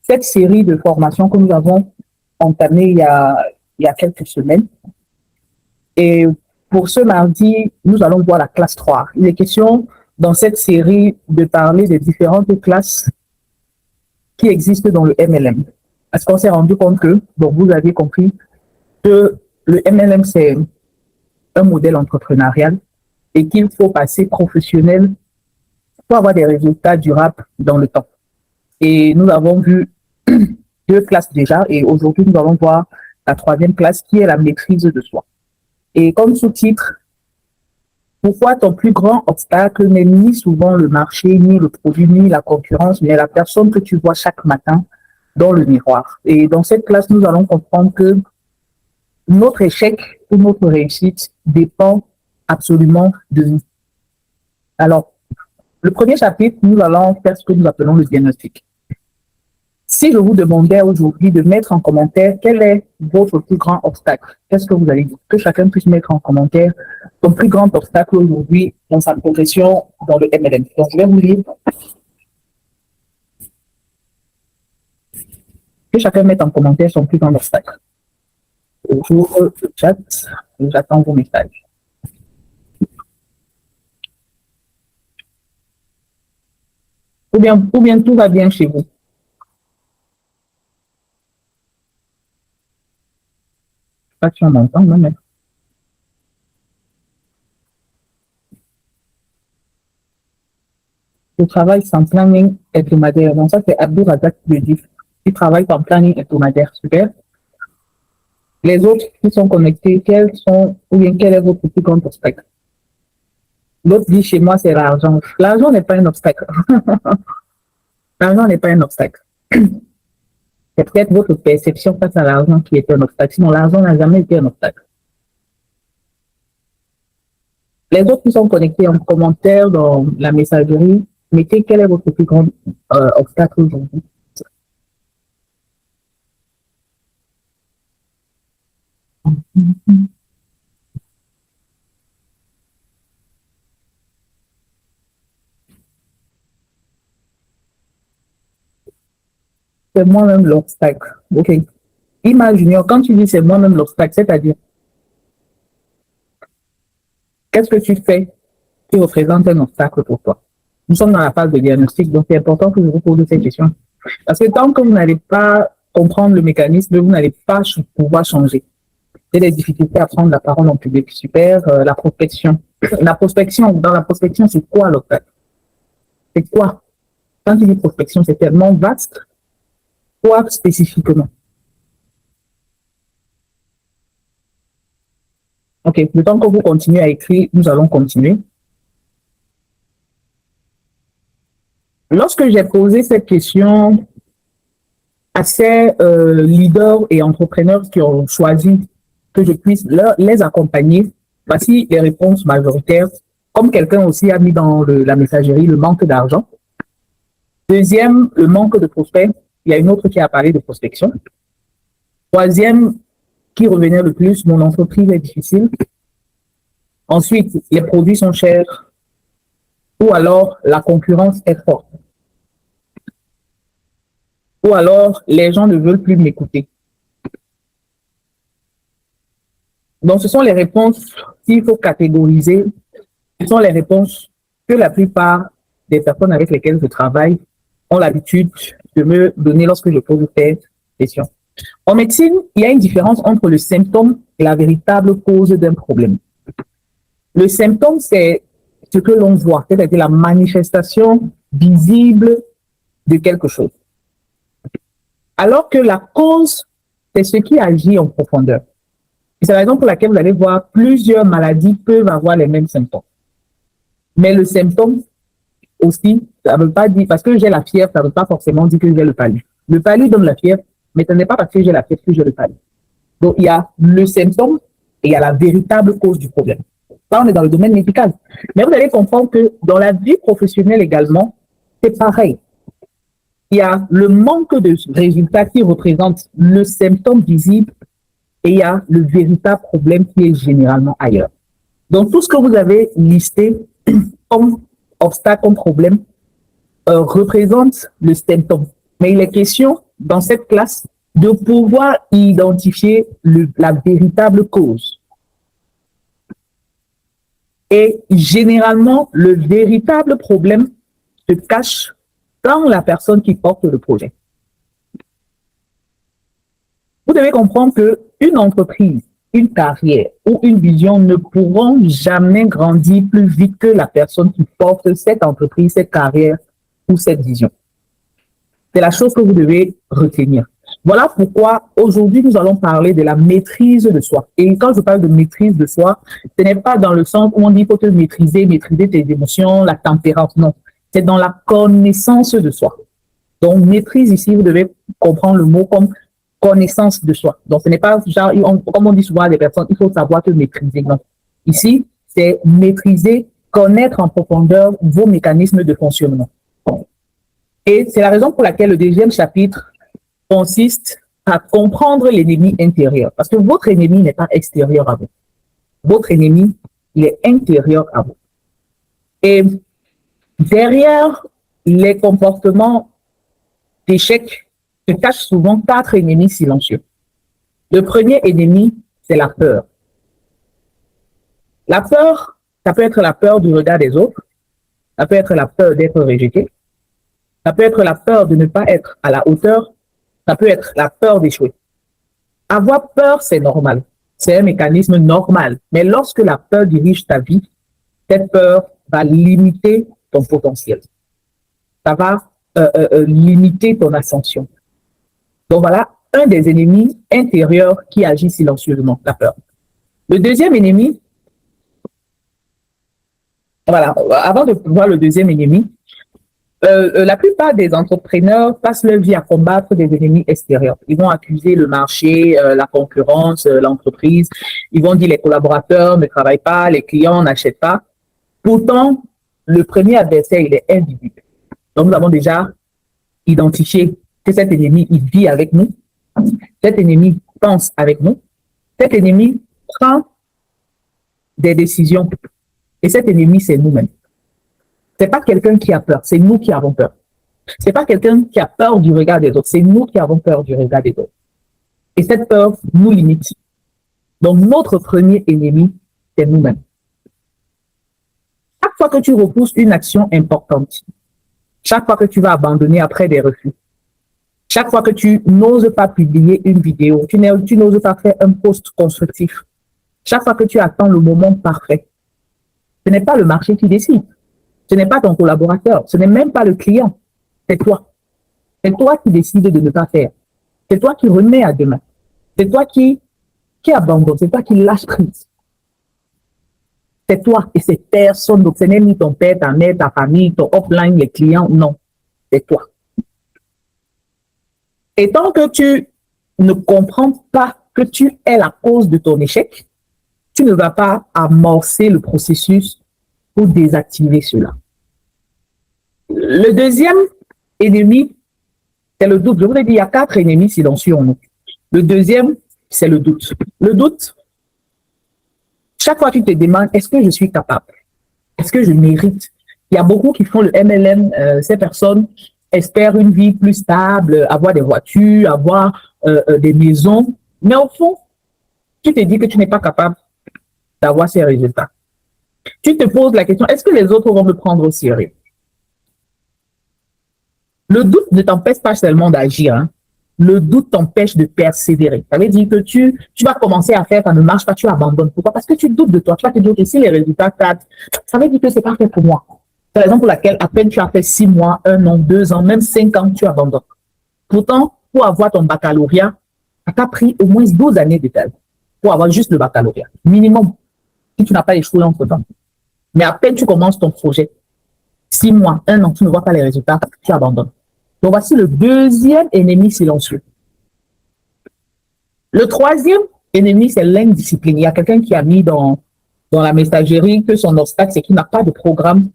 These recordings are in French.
cette série de formations que nous avons entamée il y a quelques semaines. Et pour ce mardi, nous allons voir la classe 3. Il est question dans cette série de parler des différentes classes qui existent dans le MLM. Parce qu'on s'est rendu compte que, bon, vous avez compris que le MLM, c'est un modèle entrepreneurial et qu'il faut passer professionnel pour avoir des résultats durables dans le temps. Et nous avons vu 2 classes déjà et aujourd'hui, nous allons voir la 3e classe qui est la maîtrise de soi. Et comme sous-titre, pourquoi ton plus grand obstacle n'est ni souvent le marché, ni le produit, ni la concurrence, mais la personne que tu vois chaque matin dans le miroir. Et dans cette classe, nous allons comprendre que notre échec ou notre réussite dépend absolument de nous. Alors, le premier chapitre, nous allons faire ce que nous appelons le diagnostic. Si je vous demandais aujourd'hui de mettre en commentaire quel est votre plus grand obstacle, qu'est-ce que vous allez dire? Que chacun puisse mettre en commentaire son plus grand obstacle aujourd'hui dans sa progression dans le MLM. Donc, je vais vous lire. Que chacun mette en commentaire son plus grand obstacle. J'ouvre le chat et j'attends vos messages. Ou bien tout va bien chez vous. Pas si on m'entend, non, mais. Je travaille sans planning hebdomadaire. Donc, ça, c'est Abdou Razak qui le dit. Il travaille sans planning hebdomadaire. Super. Les autres qui sont connectés, quel est votre plus grand obstacle? L'autre dit chez moi, c'est l'argent. L'argent n'est pas un obstacle. L'argent n'est pas un obstacle. C'est peut-être votre perception face à l'argent qui est un obstacle. Sinon, l'argent n'a jamais été un obstacle. Les autres qui sont connectés en commentaire dans la messagerie, mettez quel est votre plus grand obstacle aujourd'hui. C'est moi-même l'obstacle. OK. Imaginez, quand tu dis c'est moi-même l'obstacle, c'est-à-dire, qu'est-ce que tu fais qui représente un obstacle pour toi? Nous sommes dans la phase de diagnostic, donc c'est important que je vous pose cette question. Parce que tant que vous n'allez pas comprendre le mécanisme, vous n'allez pas pouvoir changer. Il y a des difficultés à prendre la parole en public. Super. La prospection. Dans la prospection, c'est quoi l'obstacle? C'est quoi? Quand tu dis prospection, c'est tellement vaste. Quoi spécifiquement? OK. Le temps que vous continuez à écrire, nous allons continuer. Lorsque j'ai posé cette question à ces leaders et entrepreneurs qui ont choisi que je puisse les accompagner, voici les réponses majoritaires. Comme quelqu'un aussi a mis dans la messagerie le manque d'argent. Deuxième, le manque de prospects. Il y a une autre qui a parlé de prospection. Troisième, qui revenait le plus, mon entreprise est difficile. Ensuite, les produits sont chers. Ou alors, la concurrence est forte. Ou alors, les gens ne veulent plus m'écouter. Donc, ce sont les réponses qu'il faut catégoriser. Ce sont les réponses que la plupart des personnes avec lesquelles je travaille ont l'habitude de me donner lorsque je pose cette question. En médecine, il y a une différence entre le symptôme et la véritable cause d'un problème. Le symptôme, c'est ce que l'on voit, c'est-à-dire la manifestation visible de quelque chose. Alors que la cause, c'est ce qui agit en profondeur. C'est la raison pour laquelle vous allez voir plusieurs maladies peuvent avoir les mêmes symptômes. Mais le symptôme aussi, ça ne veut pas dire, parce que j'ai la fièvre, ça ne veut pas forcément dire que j'ai le palu. Le palu donne la fièvre, mais ce n'est pas parce que j'ai la fièvre que j'ai le palu. Donc, il y a le symptôme et il y a la véritable cause du problème. Là, on est dans le domaine médical. Mais vous allez comprendre que dans la vie professionnelle également, c'est pareil. Il y a le manque de résultats qui représente le symptôme visible et il y a le véritable problème qui est généralement ailleurs. Donc, tout ce que vous avez listé comme obstacle, comme problème, représente le symptôme. Mais il est question dans cette classe de pouvoir identifier la véritable cause. Et généralement, le véritable problème se cache dans la personne qui porte le projet. Vous devez comprendre qu'une entreprise, une carrière ou une vision ne pourront jamais grandir plus vite que la personne qui porte cette entreprise, cette carrière ou cette vision. C'est la chose que vous devez retenir. Voilà pourquoi aujourd'hui, nous allons parler de la maîtrise de soi. Et quand je parle de maîtrise de soi, ce n'est pas dans le sens où on dit qu'il faut te maîtriser tes émotions, la tempérance. Non, c'est dans la connaissance de soi. Donc, maîtrise ici, vous devez comprendre le mot comme connaissance de soi. Donc, ce n'est pas genre, comme on dit souvent à des personnes, il faut savoir te maîtriser. Non. Ici, c'est maîtriser, connaître en profondeur vos mécanismes de fonctionnement. Et c'est la raison pour laquelle le deuxième chapitre consiste à comprendre l'ennemi intérieur. Parce que votre ennemi n'est pas extérieur à vous. Votre ennemi, il est intérieur à vous. Et derrière les comportements d'échec se cachent souvent 4 ennemis silencieux. Le premier ennemi, c'est la peur. La peur, ça peut être la peur du regard des autres, ça peut être la peur d'être rejeté, ça peut être la peur de ne pas être à la hauteur, ça peut être la peur d'échouer. Avoir peur, c'est normal. C'est un mécanisme normal. Mais lorsque la peur dirige ta vie, cette peur va limiter ton potentiel. Ça va limiter ton ascension. Donc voilà, un des ennemis intérieurs qui agit silencieusement, la peur. Le deuxième ennemi, voilà, avant de voir le deuxième ennemi, la plupart des entrepreneurs passent leur vie à combattre des ennemis extérieurs. Ils vont accuser le marché, la concurrence, l'entreprise. Ils vont dire les collaborateurs ne travaillent pas, les clients n'achètent pas. Pourtant, le premier adversaire, il est invisible. Donc, nous avons déjà identifié que cet ennemi, il vit avec nous. Cet ennemi pense avec nous. Cet ennemi prend des décisions. Et cet ennemi, c'est nous-mêmes. C'est pas quelqu'un qui a peur, c'est nous qui avons peur. C'est pas quelqu'un qui a peur du regard des autres, c'est nous qui avons peur du regard des autres. Et cette peur nous limite. Donc, notre premier ennemi, c'est nous-mêmes. Chaque fois que tu repousses une action importante, chaque fois que tu vas abandonner après des refus, chaque fois que tu n'oses pas publier une vidéo, tu n'oses pas faire un post constructif, chaque fois que tu attends le moment parfait, ce n'est pas le marché qui décide. Ce n'est pas ton collaborateur, ce n'est même pas le client, c'est toi. C'est toi qui décides de ne pas faire. C'est toi qui remets à demain. C'est toi qui abandonne, c'est toi qui lâche prise. C'est toi et c'est personne. Donc, ce n'est ni ton père, ta mère, ta famille, ton offline, les clients, non. C'est toi. Et tant que tu ne comprends pas que tu es la cause de ton échec, tu ne vas pas amorcer le processus pour désactiver cela. Le deuxième ennemi, c'est le doute. Je vous ai dit, il y a 4 ennemis silencieux en nous. Le deuxième, c'est le doute. Le doute, chaque fois que tu te demandes, est-ce que je suis capable? Est-ce que je mérite? Il y a beaucoup qui font le MLM. Ces personnes espèrent une vie plus stable, avoir des voitures, avoir des maisons. Mais au fond, tu te dis que tu n'es pas capable d'avoir ces résultats. Tu te poses la question, est-ce que les autres vont me prendre au sérieux? Le doute ne t'empêche pas seulement d'agir. Hein. Le doute t'empêche de persévérer. Ça veut dire que tu vas commencer à faire, ça ne marche pas, tu abandonnes. Pourquoi? Parce que tu doutes de toi. Tu vas te dire que si les résultats tardent, ça veut dire que c'est pas fait pour moi. C'est la raison pour laquelle, à peine tu as fait 6 mois, 1 an, 2 ans, même 5 ans, tu abandonnes. Pourtant, pour avoir ton baccalauréat, ça t'a pris au moins 12 années d'études pour avoir juste le baccalauréat. Minimum, si tu n'as pas échoué entre-temps. Mais à peine tu commences ton projet, 6 mois, 1 an, tu ne vois pas les résultats, tu abandonnes. Donc, voici le deuxième ennemi silencieux. Le troisième ennemi, c'est l'indiscipline. Il y a quelqu'un qui a mis dans la messagerie que son obstacle, c'est qu'il n'a pas de programme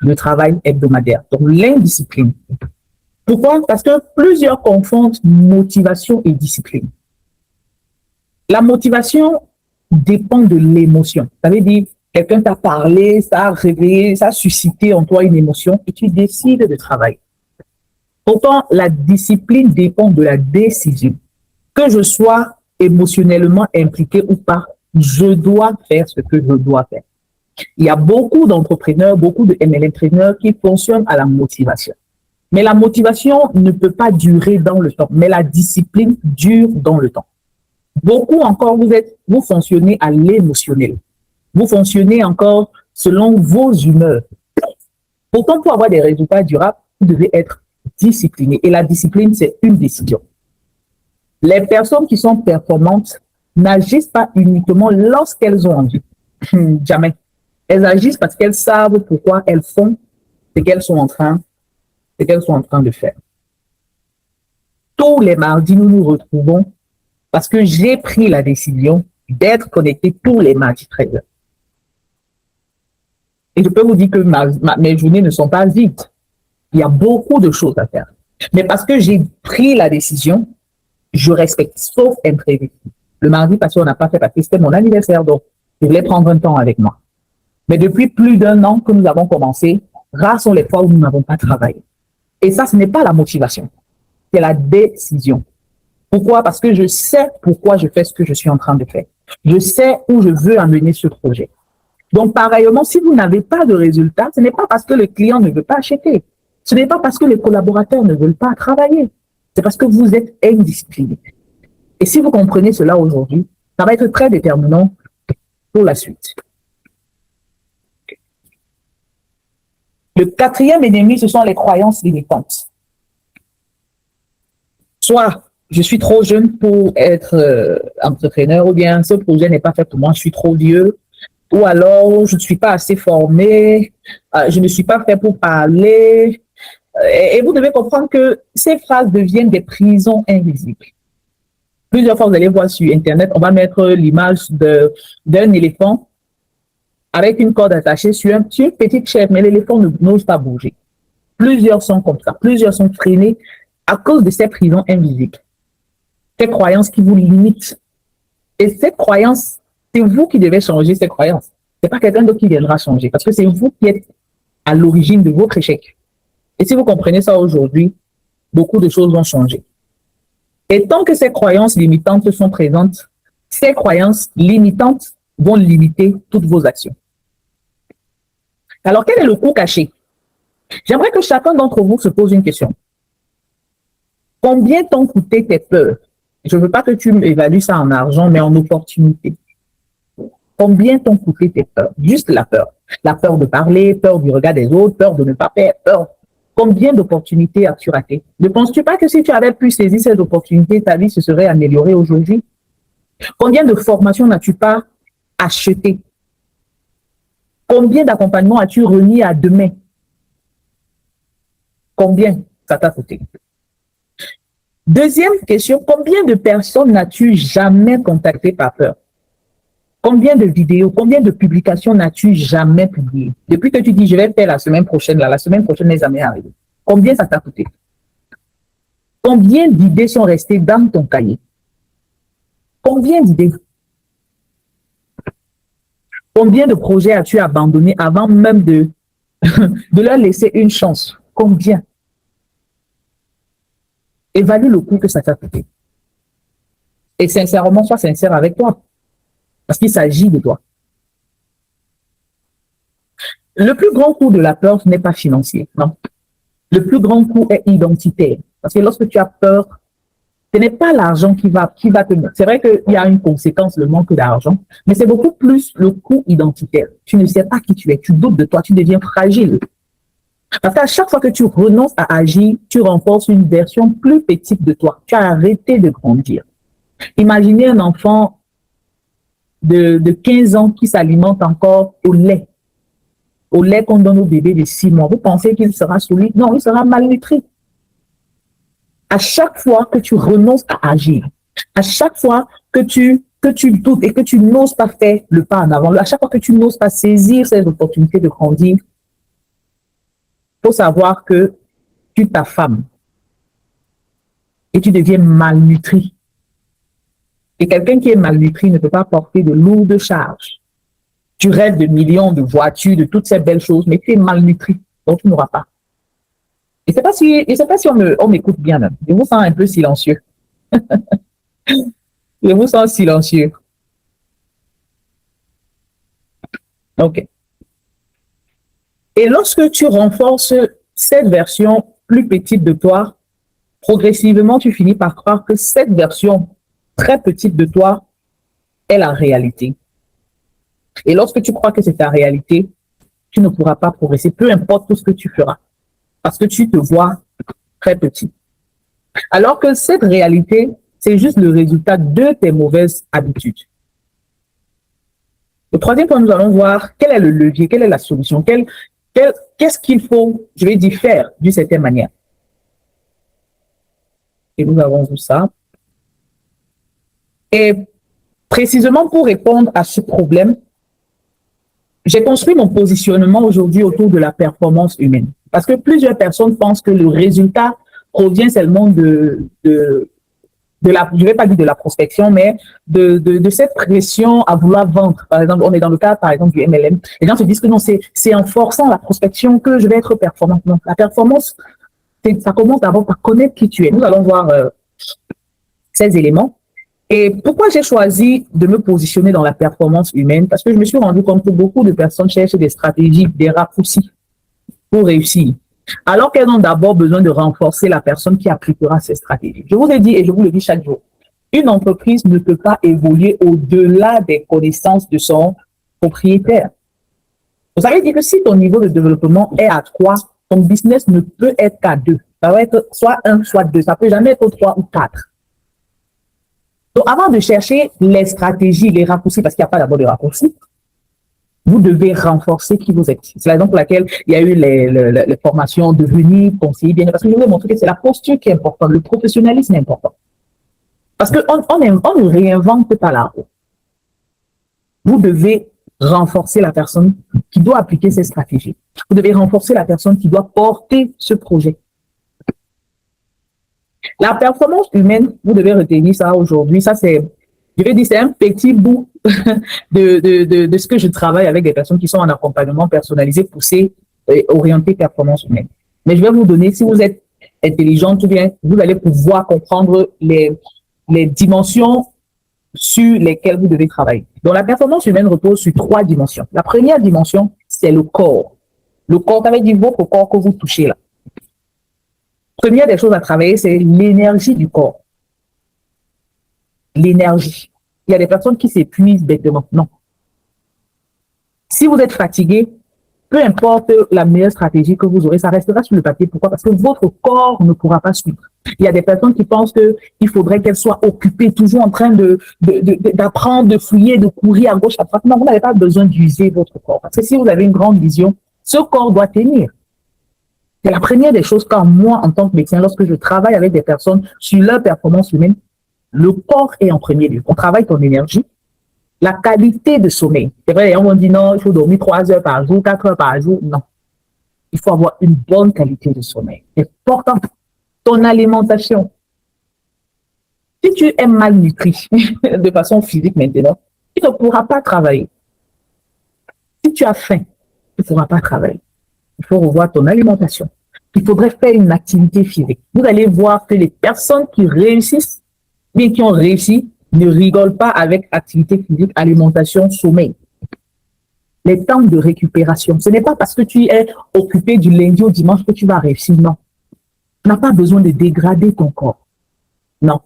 de travail hebdomadaire. Donc, l'indiscipline. Pourquoi? Parce que plusieurs confondent motivation et discipline. La motivation dépend de l'émotion. Ça veut dire, quelqu'un t'a parlé, ça a réveillé, ça a suscité en toi une émotion et tu décides de travailler. Pourtant, la discipline dépend de la décision. Que je sois émotionnellement impliqué ou pas, je dois faire ce que je dois faire. Il y a beaucoup d'entrepreneurs, beaucoup de MLM-traineurs qui fonctionnent à la motivation. Mais la motivation ne peut pas durer dans le temps, mais la discipline dure dans le temps. Beaucoup encore, vous fonctionnez à l'émotionnel. Vous fonctionnez encore selon vos humeurs. Pourtant, pour avoir des résultats durables, vous devez être discipliné. Et la discipline, c'est une décision. Les personnes qui sont performantes n'agissent pas uniquement lorsqu'elles ont envie. Jamais. Elles agissent parce qu'elles savent pourquoi elles font ce qu'elles sont en train de faire. Tous les mardis, nous nous retrouvons parce que j'ai pris la décision d'être connecté tous les mardis 13h. Et je peux vous dire que mes journées ne sont pas vides. Il y a beaucoup de choses à faire. Mais parce que j'ai pris la décision, je respecte, sauf imprévu. Le mardi passé, on n'a pas fait parce que c'était mon anniversaire, donc je voulais prendre un temps avec moi. Mais depuis plus d'1 an que nous avons commencé, rares sont les fois où nous n'avons pas travaillé. Et ça, ce n'est pas la motivation, c'est la décision. Pourquoi? Parce que je sais pourquoi je fais ce que je suis en train de faire. Je sais où je veux amener ce projet. Donc, pareillement, si vous n'avez pas de résultat, ce n'est pas parce que le client ne veut pas acheter. Ce n'est pas parce que les collaborateurs ne veulent pas travailler. C'est parce que vous êtes indiscipliné. Et si vous comprenez cela aujourd'hui, ça va être très déterminant pour la suite. Le 4e ennemi, ce sont les croyances limitantes. Soit je suis trop jeune pour être entrepreneur, ou bien ce projet n'est pas fait pour moi, je suis trop vieux, ou alors je ne suis pas assez formé, je ne suis pas fait pour parler. Et vous devez comprendre que ces phrases deviennent des prisons invisibles. Plusieurs fois, vous allez voir sur Internet, on va mettre l'image d'un éléphant avec une corde attachée sur une petite chaise, mais l'éléphant n'ose pas bouger. Plusieurs sont comme ça, plusieurs sont freinés à cause de ces prisons invisibles. Ces croyances qui vous limitent. Et cette croyance, c'est vous qui devez changer ces croyances. Ce n'est pas quelqu'un d'autre qui viendra changer, parce que c'est vous qui êtes à l'origine de votre échec. Et si vous comprenez ça aujourd'hui, beaucoup de choses vont changer. Et tant que ces croyances limitantes sont présentes, ces croyances limitantes vont limiter toutes vos actions. Alors, quel est le coût caché? J'aimerais que chacun d'entre vous se pose une question. Combien t'ont coûté tes peurs? Je ne veux pas que tu évalues ça en argent, mais en opportunité. Combien t'ont coûté tes peurs? Juste la peur. La peur de parler, peur du regard des autres, peur de ne pas faire, peur. Combien d'opportunités as-tu raté? Ne penses-tu pas que si tu avais pu saisir ces opportunités, ta vie se serait améliorée aujourd'hui? Combien de formations n'as-tu pas achetées? Combien d'accompagnements as-tu remis à demain? Combien ça t'a coûté? Deuxième question, combien de personnes n'as-tu jamais contactées par peur? Combien de vidéos, combien de publications n'as-tu jamais publiées? Depuis que tu dis, je vais faire la semaine prochaine, la semaine prochaine n'est jamais arrivée. Combien ça t'a coûté? Combien d'idées sont restées dans ton cahier? Combien d'idées? Combien de projets as-tu abandonnés avant même de leur laisser une chance? Combien? Évalue le coût que ça t'a coûté. Et sincèrement, sois sincère avec toi. Parce qu'il s'agit de toi. Le plus grand coût de la peur, ce n'est pas financier, non. Le plus grand coût est identitaire. Parce que lorsque tu as peur, ce n'est pas l'argent qui va te... C'est vrai qu'il y a une conséquence, le manque d'argent, mais c'est beaucoup plus le coût identitaire. Tu ne sais pas qui tu es, tu doutes de toi, tu deviens fragile. Parce qu'à chaque fois que tu renonces à agir, tu renforces une version plus petite de toi. Tu as arrêté de grandir. Imaginez un enfant de 15 ans qui s'alimente encore au lait qu'on donne au bébé de 6 mois. Vous pensez qu'il sera solide? Non, il sera malnutri. À chaque fois que tu renonces à agir, à chaque fois que tu doutes et que tu n'oses pas faire le pas en avant, à chaque fois que tu n'oses pas saisir ces opportunités de grandir, il faut savoir que tu t'affames et tu deviens malnutri. Et quelqu'un qui est malnutri ne peut pas porter de lourdes charges. Tu rêves de millions de voitures, de toutes ces belles choses, mais tu es malnutri, donc tu n'auras pas. Je sais pas si on m'écoute bien, là. Je vous sens un peu silencieux. Je vous sens silencieux. OK. Et lorsque tu renforces cette version plus petite de toi, progressivement, tu finis par croire que cette version très petite de toi est la réalité. Et lorsque tu crois que c'est ta réalité, tu ne pourras pas progresser, peu importe tout ce que tu feras, parce que tu te vois très petit. Alors que cette réalité, c'est juste le résultat de tes mauvaises habitudes. Le troisième point, nous allons voir quel est le levier, quelle est la solution, qu'est-ce qu'il faut, je vais dire, faire d'une certaine manière. Et nous avons vu ça. Et précisément pour répondre à ce problème, j'ai construit mon positionnement aujourd'hui autour de la performance humaine. Parce que plusieurs personnes pensent que le résultat provient seulement de la, je ne vais pas dire de la prospection, mais de cette pression à vouloir vendre. Par exemple, on est dans le cas, par exemple, du MLM. Les gens se disent que non, c'est en forçant la prospection que je vais être performant. Non, la performance, ça commence d'abord par connaître qui tu es. Nous allons voir ces éléments. Et pourquoi j'ai choisi de me positionner dans la performance humaine? Parce que je me suis rendu compte que beaucoup de personnes cherchent des stratégies, des raccourcis pour réussir. Alors qu'elles ont d'abord besoin de renforcer la personne qui appliquera ces stratégies. Je vous ai dit et je vous le dis chaque jour, une entreprise ne peut pas évoluer au-delà des connaissances de son propriétaire. Vous savez dire que si ton niveau de développement est à 3, ton business ne peut être qu'à 2. Ça va être soit 1, soit 2. Ça ne peut jamais être 3 ou 4. Donc, avant de chercher les stratégies, les raccourcis, parce qu'il n'y a pas d'abord de raccourcis, vous devez renforcer qui vous êtes. C'est la raison pour laquelle il y a eu les formations devenir conseiller bien, parce que je vous ai montré que c'est la posture qui est importante, le professionnalisme est important. Parce qu'on ne réinvente pas la roue. Vous devez renforcer la personne qui doit appliquer ces stratégies. Vous devez renforcer la personne qui doit porter ce projet. La performance humaine, vous devez retenir ça aujourd'hui. Ça, c'est, je vais dire, c'est un petit bout de ce que je travaille avec des personnes qui sont en accompagnement personnalisé, poussé, orienté performance humaine. Mais je vais vous donner, si vous êtes intelligent, tout bien, vous allez pouvoir comprendre les dimensions sur lesquelles vous devez travailler. Donc, la performance humaine repose sur 3 dimensions. La première dimension, c'est le corps. Le corps, ça veut dire votre corps que vous touchez là. Première des choses à travailler, c'est l'énergie du corps. L'énergie. Il y a des personnes qui s'épuisent bêtement. Non. Si vous êtes fatigué, peu importe la meilleure stratégie que vous aurez, ça restera sur le papier. Pourquoi? Parce que votre corps ne pourra pas suivre. Il y a des personnes qui pensent qu'il faudrait qu'elles soient occupées, toujours en train d'apprendre, de fouiller, de courir à gauche, à droite. Non, vous n'avez pas besoin d'user votre corps. Parce que si vous avez une grande vision, ce corps doit tenir. C'est la première des choses quand moi, en tant que médecin, lorsque je travaille avec des personnes sur leur performance humaine, le corps est en premier lieu. On travaille ton énergie, la qualité de sommeil. C'est vrai, on dit non, il faut dormir 3 heures par jour, 4 heures par jour. Non. Il faut avoir une bonne qualité de sommeil. C'est important. Ton alimentation. Si tu es malnutri de façon physique maintenant, tu ne pourras pas travailler. Si tu as faim, tu ne pourras pas travailler. Il faut revoir ton alimentation. Il faudrait faire une activité physique. Vous allez voir que les personnes qui réussissent, bien qui ont réussi, ne rigolent pas avec activité physique, alimentation, sommeil. Les temps de récupération. Ce n'est pas parce que tu es occupé du lundi au dimanche que tu vas réussir. Non. Tu n'as pas besoin de dégrader ton corps. Non.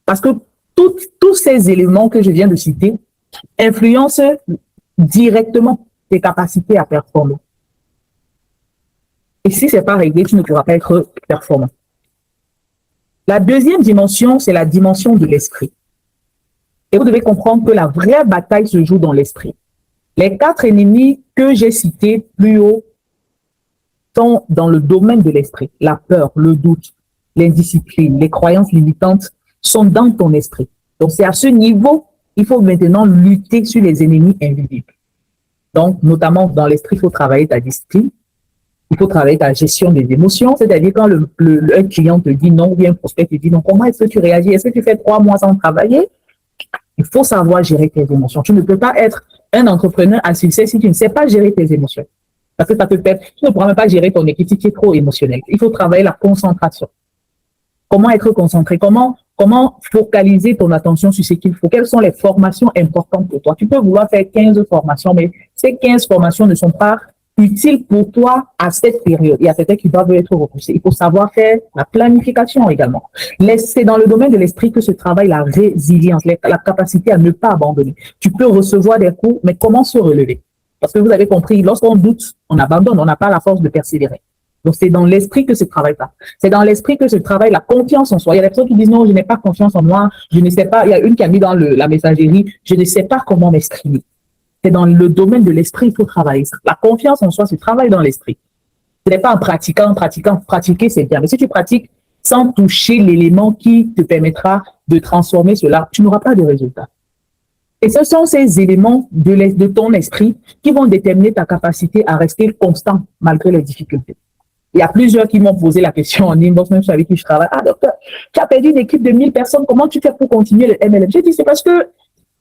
Parce que tous ces éléments que je viens de citer influencent directement tes capacités à performer. Et si ce n'est pas réglé, tu ne pourras pas être performant. La deuxième dimension, c'est la dimension de l'esprit. Et vous devez comprendre que la vraie bataille se joue dans l'esprit. Les 4 ennemis que j'ai cités plus haut sont dans le domaine de l'esprit. La peur, le doute, l'indiscipline, les croyances limitantes sont dans ton esprit. Donc, c'est à ce niveau, il faut maintenant lutter sur les ennemis invisibles. Donc, notamment dans l'esprit, il faut travailler ta discipline. Il faut travailler ta gestion des émotions, c'est-à-dire quand un client te dit non, ou bien un prospect te dit non, comment est-ce que tu réagis? Est-ce que tu fais 3 mois sans travailler? Il faut savoir gérer tes émotions. Tu ne peux pas être un entrepreneur à succès si tu ne sais pas gérer tes émotions. Parce que ça te perd. Tu ne pourras même pas gérer ton équipe si tu es trop émotionnel. Il faut travailler la concentration. Comment être concentré? Comment focaliser ton attention sur ce qu'il faut? Quelles sont les formations importantes pour toi? Tu peux vouloir faire 15 formations, mais ces 15 formations ne sont pas utiles pour toi à cette période. Il y a certaines qui doivent être repoussées. Il faut savoir faire la planification également. C'est dans le domaine de l'esprit que se travaille la résilience, la capacité à ne pas abandonner. Tu peux recevoir des coups, mais comment se relever? Parce que vous avez compris, lorsqu'on doute, on abandonne, on n'a pas la force de persévérer. Donc, c'est dans l'esprit que se travaille ça. C'est dans l'esprit que se travaille la confiance en soi. Il y a des personnes qui disent non, je n'ai pas confiance en moi, je ne sais pas. Il y a une qui a mis dans la messagerie, je ne sais pas comment m'exprimer. C'est dans le domaine de l'esprit qu'il faut travailler ça. La confiance en soi se travaille dans l'esprit. Ce n'est pas en pratiquant. Pratiquer, c'est bien. Mais si tu pratiques sans toucher l'élément qui te permettra de transformer cela, tu n'auras pas de résultat. Et ce sont ces éléments de ton esprit qui vont déterminer ta capacité à rester constant malgré les difficultés. Il y a plusieurs qui m'ont posé la question en inbox, même avec qui je travaille. Ah, docteur, tu as perdu une équipe de 1000 personnes, comment tu fais pour continuer le MLM? J'ai dit, c'est parce que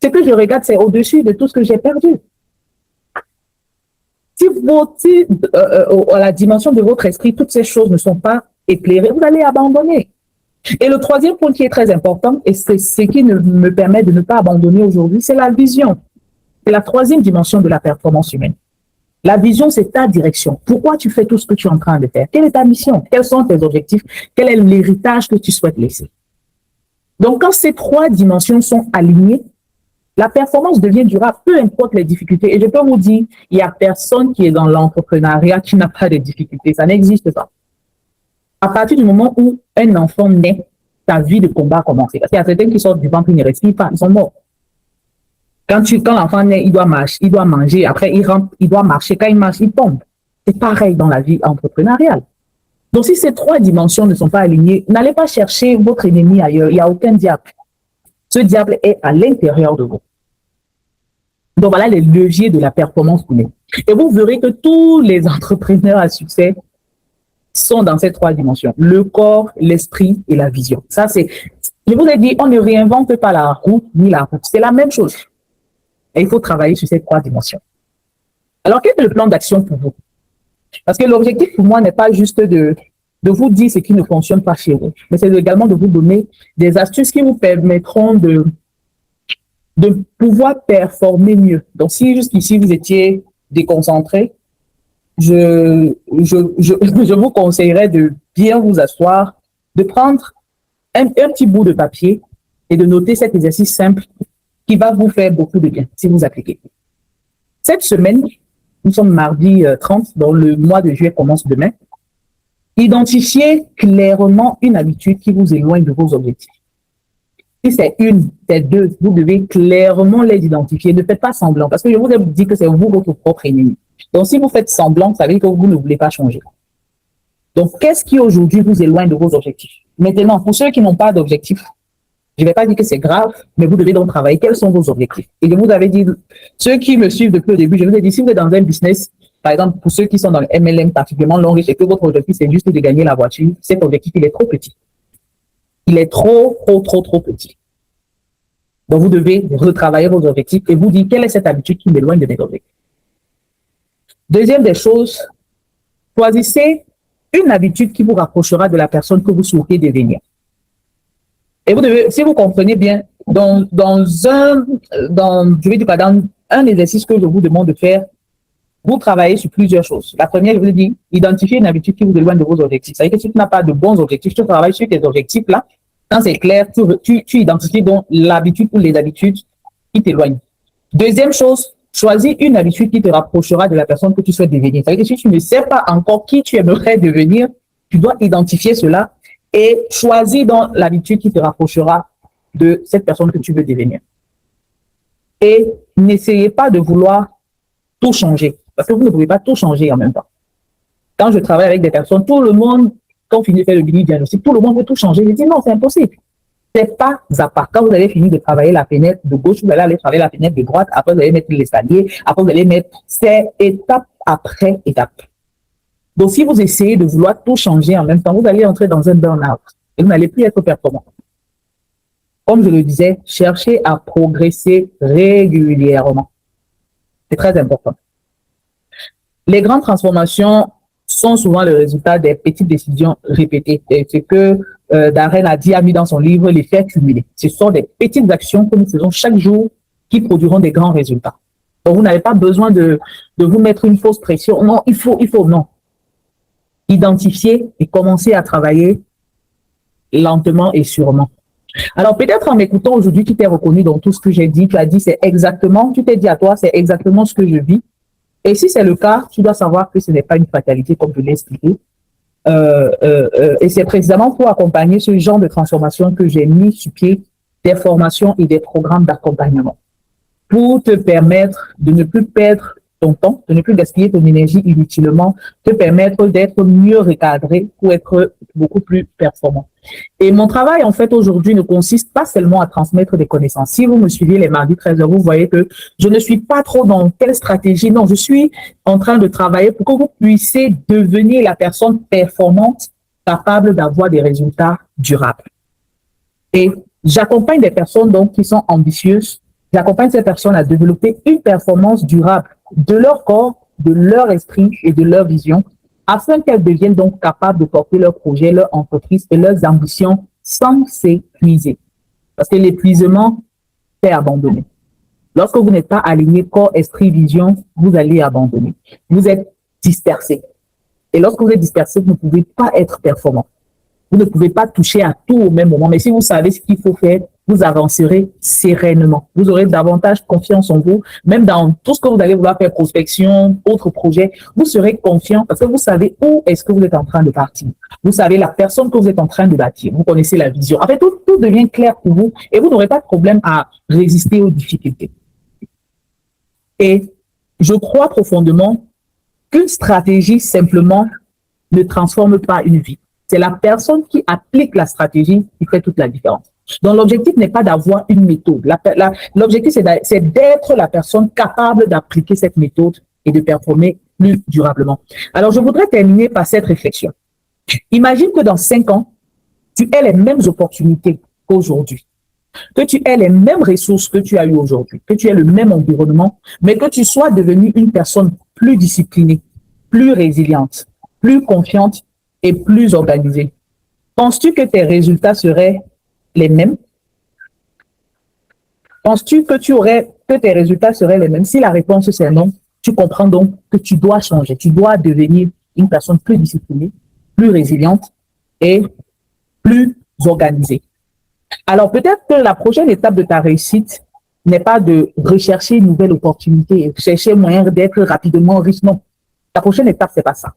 ce que je regarde, c'est au-dessus de tout ce que j'ai perdu. Si à la dimension de votre esprit, toutes ces choses ne sont pas éclairées, vous allez abandonner. Et le troisième point qui est très important, et c'est ce qui me permet de ne pas abandonner aujourd'hui, c'est la vision. C'est la troisième dimension de la performance humaine. La vision, c'est ta direction. Pourquoi tu fais tout ce que tu es en train de faire? Quelle est ta mission? Quels sont tes objectifs? Quel est l'héritage que tu souhaites laisser? Donc, quand ces trois dimensions sont alignées, la performance devient durable, peu importe les difficultés. Et je peux vous dire, il n'y a personne qui est dans l'entrepreneuriat qui n'a pas de difficultés. Ça n'existe pas. À partir du moment où un enfant naît, ta vie de combat a commencé. Parce qu'il y a certains qui sortent du ventre, ils ne respirent pas, ils sont morts. Quand l'enfant naît, il doit manger, après il rentre, il doit marcher. Quand il marche, il tombe. C'est pareil dans la vie entrepreneuriale. Donc, si ces trois dimensions ne sont pas alignées, n'allez pas chercher votre ennemi ailleurs. Il n'y a aucun diable. Ce diable est à l'intérieur de vous. Donc, voilà les leviers de la performance humaine. Et vous verrez que tous les entrepreneurs à succès sont dans ces trois dimensions. Le corps, l'esprit et la vision. Ça, je vous ai dit, on ne réinvente pas la roue ni la route. C'est la même chose. Et il faut travailler sur ces trois dimensions. Alors, quel est le plan d'action pour vous? Parce que l'objectif pour moi n'est pas juste de vous dire ce qui ne fonctionne pas chez vous, mais c'est également de vous donner des astuces qui vous permettront de pouvoir performer mieux. Donc, si jusqu'ici vous étiez déconcentré, je vous conseillerais de bien vous asseoir, de prendre un petit bout de papier et de noter cet exercice simple qui va vous faire beaucoup de bien si vous appliquez. Cette semaine, nous sommes mardi 30, donc le mois de juillet commence demain. Identifiez clairement une habitude qui vous éloigne de vos objectifs. Si c'est une, c'est deux, vous devez clairement les identifier. Ne faites pas semblant, parce que je vous ai dit que c'est vous votre propre ennemi. Donc, si vous faites semblant, ça veut dire que vous ne voulez pas changer. Donc, qu'est-ce qui aujourd'hui vous éloigne de vos objectifs? Maintenant, pour ceux qui n'ont pas d'objectifs, je ne vais pas dire que c'est grave, mais vous devez donc travailler. Quels sont vos objectifs? Et je vous avais dit, ceux qui me suivent depuis le début, je vous ai dit, si vous êtes dans un business, par exemple, pour ceux qui sont dans le MLM particulièrement long riche et que votre objectif, c'est juste de gagner la voiture, cet objectif, il est trop petit. Il est trop petit. Donc, vous devez retravailler vos objectifs et vous dire quelle est cette habitude qui m'éloigne de mes objectifs. Deuxième des choses, choisissez une habitude qui vous rapprochera de la personne que vous souhaitez devenir. Et vous devez, si vous comprenez bien, dans un exercice que je vous demande de faire, vous travaillez sur plusieurs choses. La première, je vous dis, identifiez une habitude qui vous éloigne de vos objectifs. Ça veut dire que si tu n'as pas de bons objectifs, tu travailles sur tes objectifs là. Quand c'est clair, tu identifies donc l'habitude ou les habitudes qui t'éloignent. Deuxième chose, choisis une habitude qui te rapprochera de la personne que tu souhaites devenir. Ça veut dire que si tu ne sais pas encore qui tu aimerais devenir, tu dois identifier cela et choisis donc l'habitude qui te rapprochera de cette personne que tu veux devenir. Et n'essayez pas de vouloir tout changer, parce que vous ne pouvez pas tout changer en même temps. Quand je travaille avec des personnes, tout le monde, quand on finit de faire le diagnostic, tout le monde veut tout changer. Je dis non, c'est impossible. C'est pas à pas. Quand vous avez fini de travailler la fenêtre de gauche, vous allez aller travailler la fenêtre de droite, après vous allez mettre l'escalier, après vous allez mettre, c'est étape après étape. Donc, si vous essayez de vouloir tout changer en même temps, vous allez entrer dans un burn-out et vous n'allez plus être performant. Comme je le disais, cherchez à progresser régulièrement. C'est très important. Les grandes transformations sont souvent le résultat des petites décisions répétées. C'est ce que Darren Hardy a mis dans son livre L'effet cumulé. Ce sont des petites actions que nous faisons chaque jour qui produiront des grands résultats. Donc, vous n'avez pas besoin de vous mettre une fausse pression. Non, il faut, non. Identifier et commencer à travailler lentement et sûrement. Alors, peut-être en m'écoutant aujourd'hui, tu t'es reconnu dans tout ce que j'ai dit. Tu as dit, tu t'es dit à toi, c'est exactement ce que je vis. Et si c'est le cas, tu dois savoir que ce n'est pas une fatalité, comme je l'ai expliqué. Et c'est précisément pour accompagner ce genre de transformation que j'ai mis sur pied des formations et des programmes d'accompagnement pour te permettre de ne plus perdre ton temps, de ne plus gaspiller ton énergie inutilement, te permettre d'être mieux recadré pour être beaucoup plus performant. Et mon travail, en fait, aujourd'hui, ne consiste pas seulement à transmettre des connaissances. Si vous me suivez les mardis 13h, vous voyez que je ne suis pas trop dans quelle stratégie. Non, je suis en train de travailler pour que vous puissiez devenir la personne performante capable d'avoir des résultats durables. Et j'accompagne des personnes donc qui sont ambitieuses. J'accompagne ces personnes à développer une performance durable de leur corps, de leur esprit et de leur vision, afin qu'elles deviennent donc capables de porter leurs projets, leur entreprise et leurs ambitions sans s'épuiser. Parce que l'épuisement, c'est abandonner. Lorsque vous n'êtes pas aligné corps, esprit, vision, vous allez abandonner. Vous êtes dispersé. Et lorsque vous êtes dispersé, vous ne pouvez pas être performant. Vous ne pouvez pas toucher à tout au même moment. Mais si vous savez ce qu'il faut faire, vous avancerez sereinement. Vous aurez davantage confiance en vous. Même dans tout ce que vous allez vouloir faire, prospection, autres projets, vous serez confiant parce que vous savez où est-ce que vous êtes en train de partir. Vous savez la personne que vous êtes en train de bâtir. Vous connaissez la vision. En fait, tout devient clair pour vous et vous n'aurez pas de problème à résister aux difficultés. Et je crois profondément qu'une stratégie simplement ne transforme pas une vie. C'est la personne qui applique la stratégie qui fait toute la différence. Donc, l'objectif n'est pas d'avoir une méthode. L'objectif, c'est d'être la personne capable d'appliquer cette méthode et de performer plus durablement. Alors, je voudrais terminer par cette réflexion. Imagine que dans 5 ans, tu aies les mêmes opportunités qu'aujourd'hui, que tu aies les mêmes ressources que tu as eues aujourd'hui, que tu aies le même environnement, mais que tu sois devenu une personne plus disciplinée, plus résiliente, plus confiante et plus organisée. Penses-tu que tes résultats seraient les mêmes? Penses-tu que tes résultats seraient les mêmes? Si la réponse c'est non, tu comprends donc que tu dois changer. Tu dois devenir une personne plus disciplinée, plus résiliente et plus organisée. Alors peut-être que la prochaine étape de ta réussite n'est pas de rechercher une nouvelle opportunité et chercher moyen d'être rapidement riche. Non, ta prochaine étape, c'est pas ça.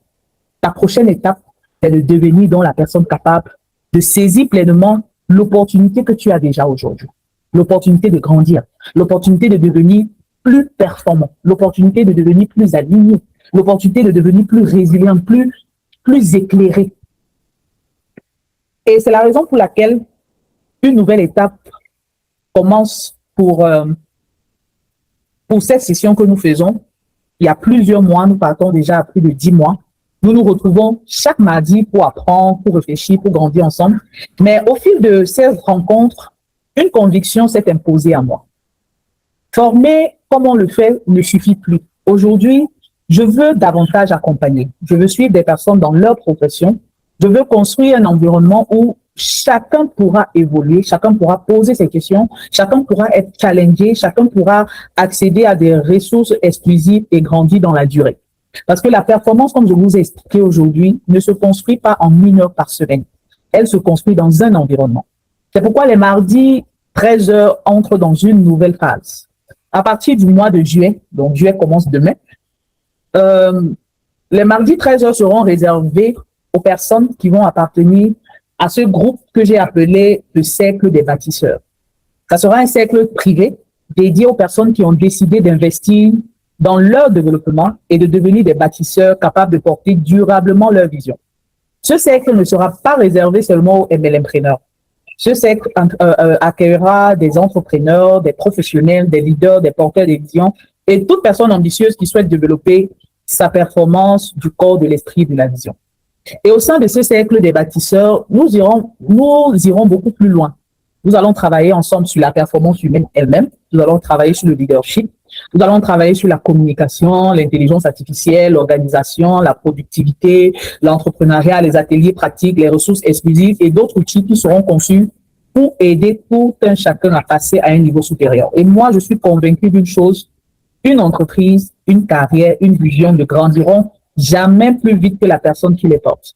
Ta prochaine étape, c'est de devenir donc la personne capable de saisir pleinement l'opportunité que tu as déjà aujourd'hui. L'opportunité de grandir, l'opportunité de devenir plus performant, l'opportunité de devenir plus aligné, l'opportunité de devenir plus résilient, plus éclairé. Et c'est la raison pour laquelle une nouvelle étape commence pour cette session que nous faisons. Il y a plusieurs mois, nous partons déjà à plus de 10 mois. Nous nous retrouvons chaque mardi pour apprendre, pour réfléchir, pour grandir ensemble. Mais au fil de ces rencontres, une conviction s'est imposée à moi. Former comme on le fait ne suffit plus. Aujourd'hui, je veux davantage accompagner. Je veux suivre des personnes dans leur profession. Je veux construire un environnement où chacun pourra évoluer, chacun pourra poser ses questions, chacun pourra être challengé, chacun pourra accéder à des ressources exclusives et grandir dans la durée. Parce que la performance, comme je vous ai expliqué aujourd'hui, ne se construit pas en 1 heure par semaine. Elle se construit dans un environnement. C'est pourquoi les mardis 13h entrent dans une nouvelle phase. À partir du mois de juillet, donc juillet commence demain, les mardis 13h seront réservés aux personnes qui vont appartenir à ce groupe que j'ai appelé le cercle des bâtisseurs. Ça sera un cercle privé dédié aux personnes qui ont décidé d'investir dans leur développement et de devenir des bâtisseurs capables de porter durablement leur vision. Ce cercle ne sera pas réservé seulement aux MLMpreneurs. Ce cercle accueillera des entrepreneurs, des professionnels, des leaders, des porteurs de vision et toute personne ambitieuse qui souhaite développer sa performance du corps, de l'esprit et de la vision. Et au sein de ce cercle des bâtisseurs, nous irons beaucoup plus loin. Nous allons travailler ensemble sur la performance humaine elle-même. Nous allons travailler sur le leadership. Nous allons travailler sur la communication, l'intelligence artificielle, l'organisation, la productivité, l'entrepreneuriat, les ateliers pratiques, les ressources exclusives et d'autres outils qui seront conçus pour aider tout un chacun à passer à un niveau supérieur. Et moi, je suis convaincu d'une chose, une entreprise, une carrière, une vision ne grandiront jamais plus vite que la personne qui les porte.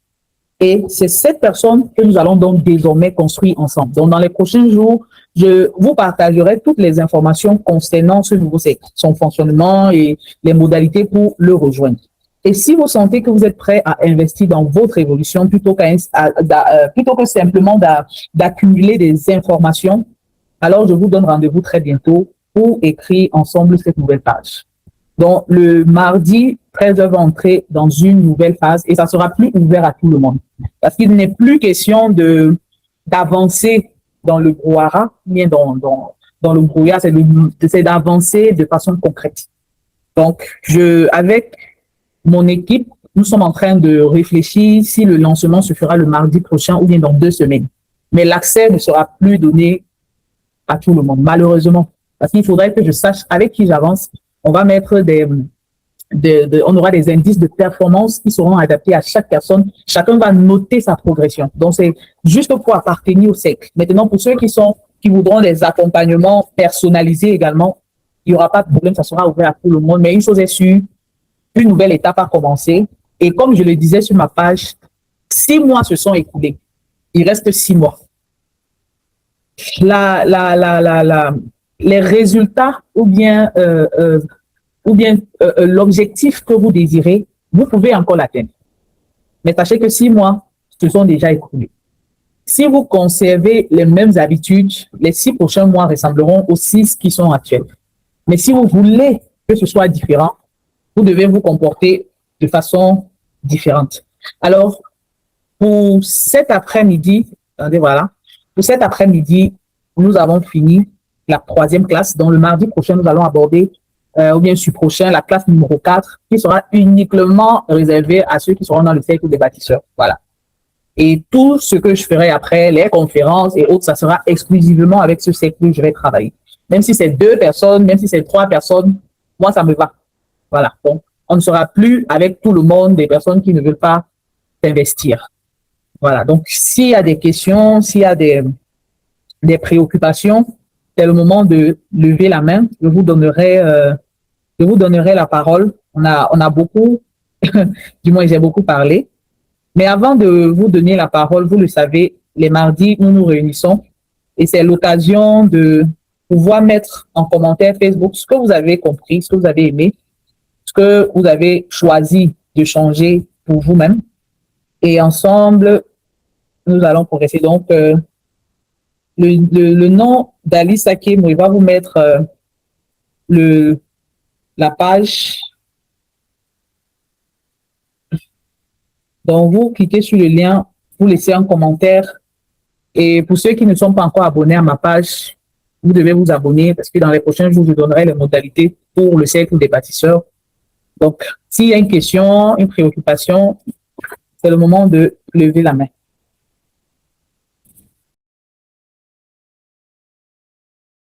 Et c'est cette personne que nous allons donc désormais construire ensemble. Donc, dans les prochains jours, je vous partagerai toutes les informations concernant ce nouveau secteur, son fonctionnement et les modalités pour le rejoindre. Et si vous sentez que vous êtes prêt à investir dans votre évolution plutôt que simplement d'accumuler des informations, alors je vous donne rendez-vous très bientôt pour écrire ensemble cette nouvelle page. Donc, le mardi 13h va entrer dans une nouvelle phase et ça sera plus ouvert à tout le monde. Parce qu'il n'est plus question d'avancer dans le brouhaha, bien dans le brouillard, c'est d'avancer de façon concrète. Donc, avec mon équipe, nous sommes en train de réfléchir si le lancement se fera le mardi prochain ou bien dans 2 semaines. Mais l'accès ne sera plus donné à tout le monde, malheureusement. Parce qu'il faudrait que je sache avec qui j'avance. On va mettre on aura des indices de performance qui seront adaptés à chaque personne. Chacun va noter sa progression. Donc, c'est juste pour appartenir au cercle. Maintenant, pour ceux qui voudront des accompagnements personnalisés également, il n'y aura pas de problème, ça sera ouvert à tout le monde. Mais une chose est sûre, une nouvelle étape a commencé. Et comme je le disais sur ma page, 6 mois se sont écoulés. Il reste 6 mois. Les résultats ou bien l'objectif que vous désirez, vous pouvez encore l'atteindre. Mais sachez que 6 mois se sont déjà écoulés. Si vous conservez les mêmes habitudes, les 6 prochains mois ressembleront aux 6 qui sont actuels. Mais si vous voulez que ce soit différent, vous devez vous comporter de façon différente. Alors, pour cet après-midi, nous avons fini la 3e classe. Donc, le mardi prochain, nous allons aborder, ou bien sur prochain, la classe numéro 4, qui sera uniquement réservée à ceux qui seront dans le cercle des bâtisseurs. Voilà. Et tout ce que je ferai après, les conférences et autres, ça sera exclusivement avec ce cercle que je vais travailler. Même si c'est 2 personnes, même si c'est 3 personnes, moi, ça me va. Voilà. Donc, on ne sera plus avec tout le monde des personnes qui ne veulent pas investir. Voilà. Donc, s'il y a des questions, s'il y a des préoccupations, c'est le moment de lever la main. Je vous donnerai la parole. On a beaucoup, du moins j'ai beaucoup parlé. Mais avant de vous donner la parole, vous le savez, les mardis, nous nous réunissons et c'est l'occasion de pouvoir mettre en commentaire Facebook ce que vous avez compris, ce que vous avez aimé, ce que vous avez choisi de changer pour vous-même. Et ensemble, nous allons progresser. Donc, le nom d'Alice Akim, il va vous mettre la page. Donc, vous cliquez sur le lien, vous laissez un commentaire. Et pour ceux qui ne sont pas encore abonnés à ma page, vous devez vous abonner parce que dans les prochains jours, je donnerai les modalités pour le cercle des bâtisseurs. Donc, s'il y a une question, une préoccupation, c'est le moment de lever la main.